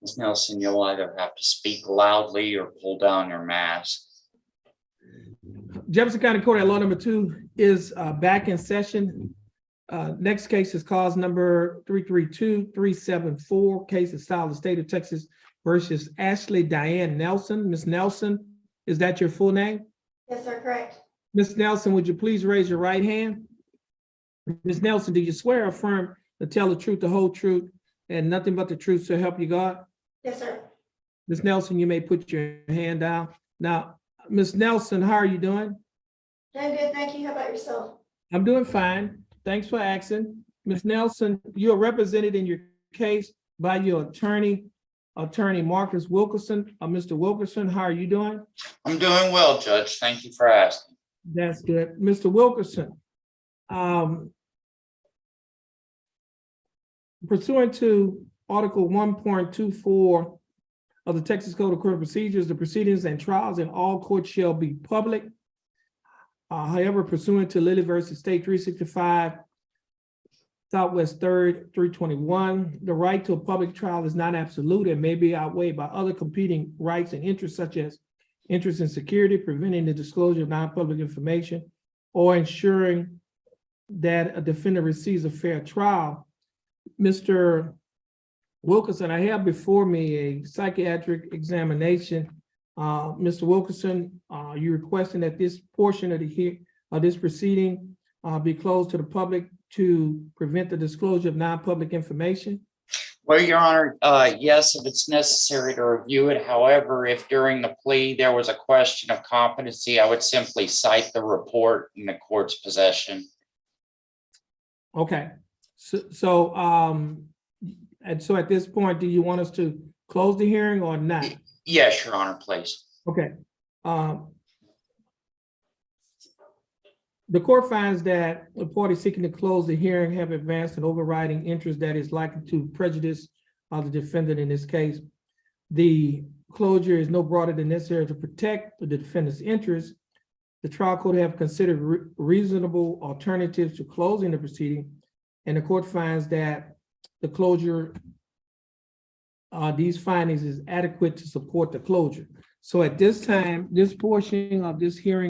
Ms. Nelson, you'll either have to speak loudly or pull down your mask. Jefferson County Court at Law number 2 is back in session. Next case is cause number 332374. Case is filed in the state of Texas versus Ashley Diane Nelson. Ms. Nelson, is that your full name? Yes, sir, correct. Ms. Nelson, would you please raise your right hand? Ms. Nelson, do you swear or affirm to tell the truth, the whole truth, and nothing but the truth, so help you God? Yes, sir. Ms. Nelson, you may put your hand down. Now, Ms. Nelson, how are you doing? Doing good, thank you. How about yourself? I'm doing fine. Thanks for asking. Ms. Nelson, you are represented in your case by your attorney Marcus Wilkerson. Mr. Wilkerson, how are you doing? I'm doing well, Judge. Thank you for asking. That's good. Mr. Wilkerson, pursuant to Article 1.24 of the Texas Code of Criminal Procedures, the proceedings and trials in all courts shall be public. However, pursuant to Lilly versus State 365, Southwest 3rd, 321, the right to a public trial is not absolute and may be outweighed by other competing rights and interests, such as interest in security, preventing the disclosure of non-public information, or ensuring that a defendant receives a fair trial. Mr. Wilkerson, I have before me a psychiatric examination. Mr. Wilkerson, you requesting that this portion of this proceeding be closed to the public to prevent the disclosure of non-public information? Well, Your Honor, yes, if it's necessary to review it. However, if during the plea there was a question of competency, I would simply cite the report in the court's possession. Okay, so at this point, do you want us to close the hearing or not? Yes, Your Honor, please. Okay. The court finds that the party seeking to close the hearing have advanced an overriding interest that is likely to prejudice the defendant in this case. The closure is no broader than necessary to protect the defendant's interests. The trial court have considered reasonable alternatives to closing the proceeding, and the court finds that the closure, these findings is adequate to support the closure. So at this time, this portion of this hearing